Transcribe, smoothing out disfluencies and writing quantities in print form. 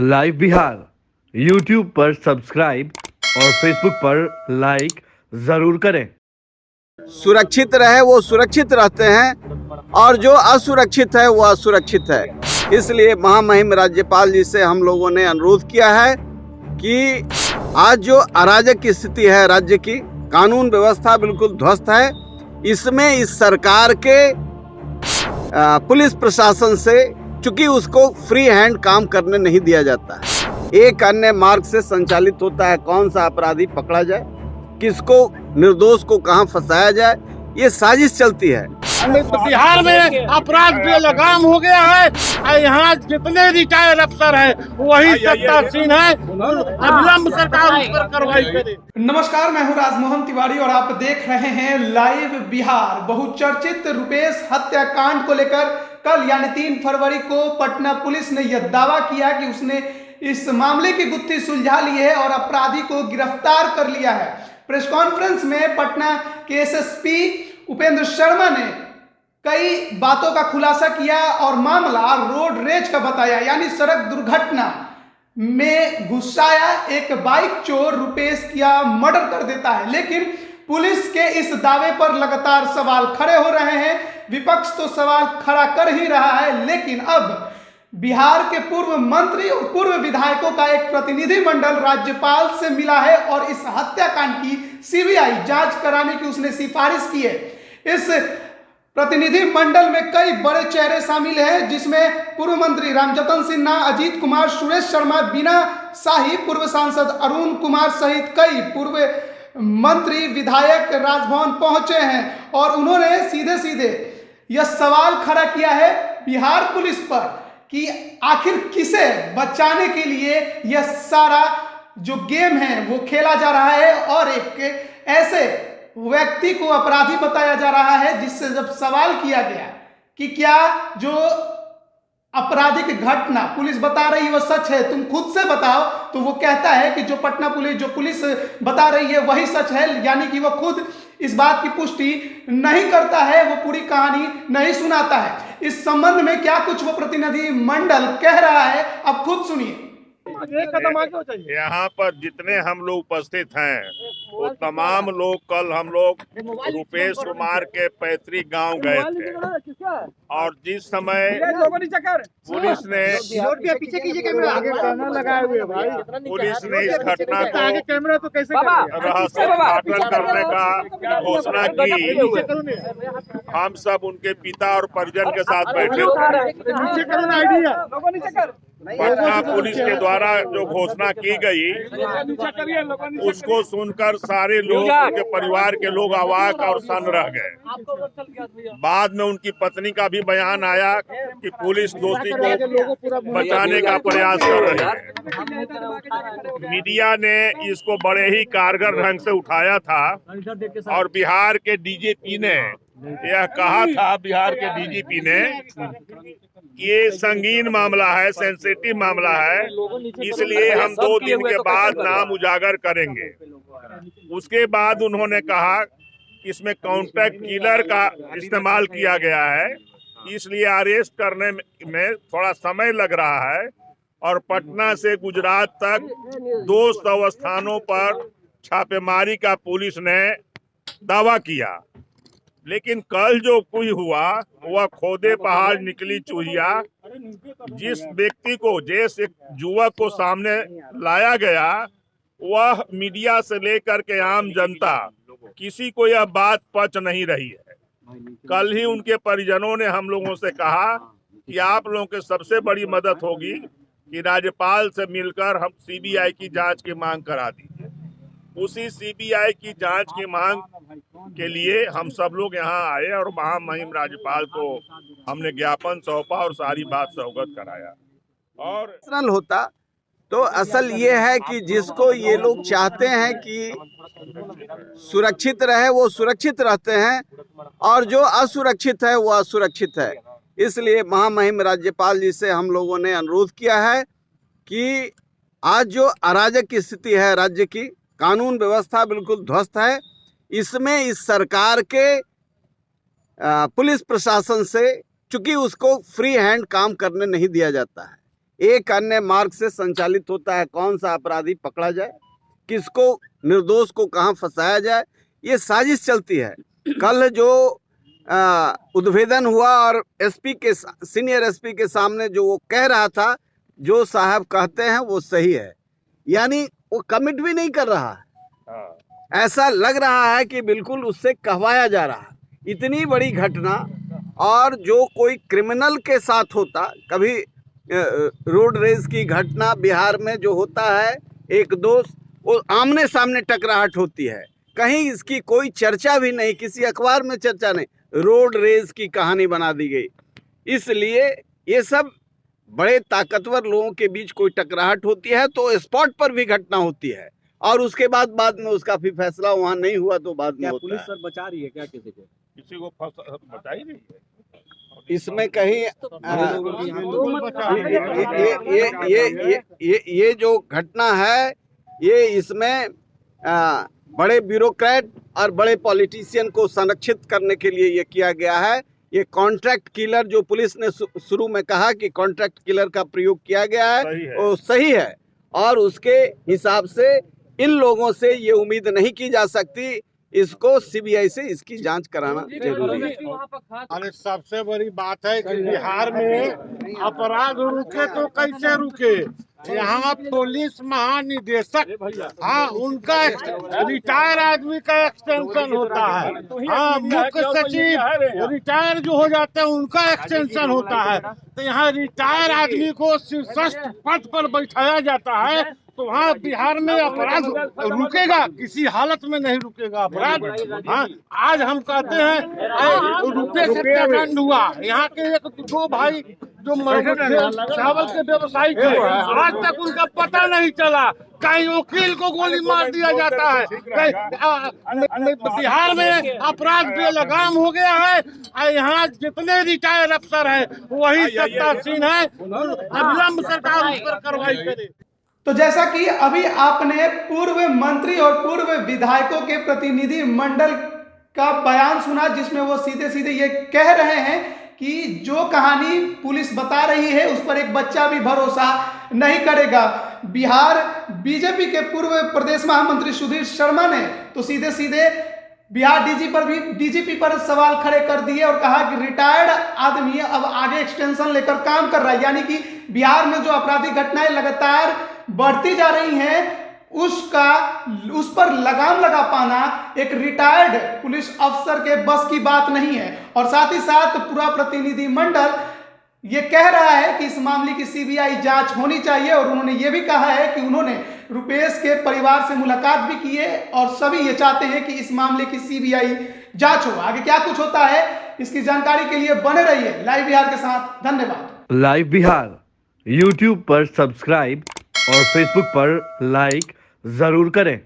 Live Bihar YouTube पर subscribe और Facebook पर लाइक जरूर करें। सुरक्षित रहे वो सुरक्षित रहते हैं और जो असुरक्षित है वो असुरक्षित है। इसलिए महामहिम राज्यपाल जी से हम लोगों ने अनुरोध किया है कि आज जो अराजक की स्थिति है राज्य की, कानून व्यवस्था बिल्कुल ध्वस्त है। इसमें इस सरकार के पुलिस प्रशासन से, चूंकि उसको फ्री हैंड काम करने नहीं दिया जाता है, एक अन्य मार्ग से संचालित होता है कौन सा अपराधी पकड़ा जाए, किसको निर्दोष को कहां फंसाया जाए, ये साजिश चलती है। बिहार में अपराध बेलगाम हो गया है। यहाँ जितने रिटायर्ड अफसर हैं वही सत्तासीन है। अविलंब सरकार उस पर कार्रवाई करे। नमस्कार, मैं हूँ राजमोहन तिवारी और आप देख रहे हैं लाइव बिहार। बहुचर्चित रुपेश हत्याकांड को लेकर कल यानी 3 फरवरी को पटना पुलिस ने यह दावा किया कि उसने इस मामले की गुत्थी सुलझा ली है और अपराधी को गिरफ्तार कर लिया है। प्रेस कॉन्फ्रेंस में पटना के एसएसपी उपेंद्र शर्मा ने कई बातों का खुलासा किया और मामला रोड रेज का बताया, यानी सड़क दुर्घटना में घुसाया एक बाइक चोर रुपेश का मर्डर कर देता है। लेकिन पुलिस के इस दावे पर लगातार सवाल खड़े हो रहे हैं। विपक्ष तो सवाल खड़ा कर ही रहा है, लेकिन अब बिहार के पूर्व मंत्री और पूर्व विधायकों का एक प्रतिनिधि मंडल राज्यपाल से मिला है और इस हत्याकांड की सीबीआई जांच कराने की उसने सिफारिश की है। इस प्रतिनिधि मंडल में कई बड़े चेहरे शामिल हैं, जिसमें पूर्व मंत्री रामजतन सिन्हा, अजीत कुमार, सुरेश शर्मा, बीना शाही, पूर्व सांसद अरुण कुमार सहित कई पूर्व मंत्री विधायक राजभवन पहुंचे हैं और उन्होंने सीधे सीधे यह सवाल खड़ा किया है बिहार पुलिस पर कि आखिर किसे बचाने के लिए यह सारा जो गेम है वो खेला जा रहा है और एक ऐसे व्यक्ति को अपराधी बताया जा रहा है जिससे जब सवाल किया गया कि क्या जो आपराधिक घटना पुलिस बता रही है वो सच है, तुम खुद से बताओ, तो वो कहता है कि जो पटना पुलिस बता रही है वही सच है, यानी कि वो खुद इस बात की पुष्टि नहीं करता है, वो पूरी कहानी नहीं सुनाता है। इस संबंध में क्या कुछ वो प्रतिनिधि मंडल कह रहा है, अब खुद सुनिए। यहाँ पर जितने हम लोग उपस्थित हैं वो तमाम लोग कल हम लोग रुपेश कुमार के पैतृक गांव गए थे और जिस समय पुलिस ने इस घटना को रहस्य उद्घाटन करने का घोषणा की, हम सब उनके पिता और परिजन के साथ बैठे थे। पटना पुलिस के द्वारा जो घोषणा की गई उसको सुनकर सारे लोग, उनके परिवार के लोग अवाक और सन्न रह गए। बाद में उनकी पत्नी का भी बयान आया कि पुलिस दोषी को बचाने का प्रयास कर रही है। मीडिया ने इसको बड़े ही कारगर ढंग से उठाया था और बिहार के डीजीपी ने यह कहा था, बिहार के डीजीपी ने ये संगीन मामला है, सेंसिटिव मामला है, इसलिए हम 2 दिन के बाद नाम उजागर करेंगे। उसके बाद उन्होंने कहा कि इसमें कॉन्ट्रैक्ट किलर का इस्तेमाल किया गया है, इसलिए अरेस्ट करने में थोड़ा समय लग रहा है और पटना से गुजरात तक 200 स्थानों पर छापेमारी का पुलिस ने दावा किया। लेकिन कल जो कुछ हुआ वह खोदे पहाड़ निकली चूहिया। जिस व्यक्ति को, जिस एक युवक को सामने लाया गया, वह मीडिया से लेकर के आम जनता, किसी को यह बात पच नहीं रही है। कल ही उनके परिजनों ने हम लोगों से कहा कि आप लोगों के सबसे बड़ी मदद होगी कि राज्यपाल से मिलकर हम सीबीआई की जांच की मांग करा दीजिए। उसी सीबीआई की जांच की मांग के लिए हम सब लोग यहाँ आए और महामहिम राज्यपाल को हमने ज्ञापन सौंपा और सारी बात से अवगत कराया। और होता तो असल ये है कि जिसको ये लोग चाहते हैं कि सुरक्षित रहे वो सुरक्षित रहते हैं और जो असुरक्षित है वो असुरक्षित है। इसलिए महामहिम राज्यपाल जी से हम लोगों ने अनुरोध किया है कि आज जो अराजक की स्थिति है राज्य की, कानून व्यवस्था बिल्कुल ध्वस्त है। इसमें इस सरकार के पुलिस प्रशासन से, चूंकि उसको फ्री हैंड काम करने नहीं दिया जाता है, एक अन्य मार्ग से संचालित होता है। कौन सा अपराधी पकड़ा जाए, किसको, निर्दोष को कहाँ फंसाया जाए, ये साजिश चलती है। कल जो उद्भेदन हुआ और एसपी के, सीनियर एसपी के सामने जो वो कह रहा था, जो साहब कहते हैं वो सही है, यानी वो कमिट भी नहीं कर रहा है। ऐसा लग रहा है कि बिल्कुल उससे कहवाया जा रहा है। इतनी बड़ी घटना, और जो कोई क्रिमिनल के साथ होता, कभी रोड रेस की घटना बिहार में जो होता है, एक दोस्त, वो आमने सामने टकराहट होती है, कहीं इसकी कोई चर्चा भी नहीं, किसी अखबार में चर्चा नहीं, रोड रेस की कहानी बना दी गई। इसलिए ये सब बड़े ताकतवर लोगों के बीच कोई टकराहट होती है तो स्पॉट पर भी घटना होती है, और उसके बाद में उसका फिर फैसला वहाँ नहीं हुआ तो बाद में होता पुलिस है। सर बचा रही है क्या किसी को बता ही नहीं है। इसमें कहीं ये जो घटना है, ये इसमें बड़े ब्यूरोक्रेट और बड़े पॉलिटिशियन को संरक्षित करने के लिए ये किया गया है। ये कॉन्ट्रैक्ट किलर, जो पुलिस ने शुरू में कहा कि कॉन्ट्रैक्ट किलर का प्रयोग किया गया है, वो सही है, और उसके हिसाब से इन लोगों से ये उम्मीद नहीं की जा सकती। इसको सीबीआई से इसकी जांच कराना जरूरी है। अरे सबसे बड़ी बात है कि बिहार में अपराध रुके तो कैसे रुके। यहाँ पुलिस महानिदेशक, हाँ, उनका रिटायर आदमी का एक्सटेंशन होता है। हाँ, मुख्य सचिव रिटायर जो हो जाते हैं उनका एक्सटेंशन होता है। तो यहाँ रिटायर आदमी को शीर्षस्थ पद पर बैठाया जाता है, तो वहाँ बिहार में अपराध रुकेगा? किसी हालत में नहीं रुकेगा अपराध। हाँ, आज हम कहते हैं रुपये से क्या दंड हुआ। यहाँ के एक दो भाई जो चावल के व्यवसायी थे, आज तक उनका पता नहीं चला। कहीं वकील को गोली मार दिया जाता है, कहीं बिहार में अपराध बेलगाम हो गया है। यहाँ जितने रिटायर अफसर हैं वही सत्तासीन है। अविलंब सरकार उस पर कार्रवाई करे। तो जैसा कि अभी आपने पूर्व मंत्री और पूर्व विधायकों के प्रतिनिधि मंडल का बयान सुना, जिसमें वो सीधे सीधे ये कह रहे हैं कि जो कहानी पुलिस बता रही है उस पर एक बच्चा भी भरोसा नहीं करेगा। बिहार बीजेपी के पूर्व प्रदेश महामंत्री सुधीर शर्मा ने तो सीधे सीधे बिहार डीजीपी पर सवाल खड़े कर दिए और कहा कि रिटायर्ड आदमी अब आगे एक्सटेंशन लेकर काम कर रहा है, यानी कि बिहार में जो आपराधिक घटनाएं लगातार बढ़ती जा रही हैं उस पर लगाम लगा पाना एक रिटायर्ड पुलिस अफसर के बस की बात नहीं है। और साथ ही साथ पूरा प्रतिनिधि मंडल ये कह रहा है कि इस मामले की सीबीआई जांच होनी चाहिए, और उन्होंने ये भी कहा है कि उन्होंने रुपेश के परिवार से मुलाकात भी की है और सभी ये चाहते हैं कि इस मामले की सीबीआई जांच हो। आगे क्या कुछ होता है इसकी जानकारी के लिए बने रहिए लाइव बिहार के साथ। धन्यवाद। लाइव बिहार यूट्यूब पर सब्सक्राइब और फेसबुक पर लाइक जरूर करें।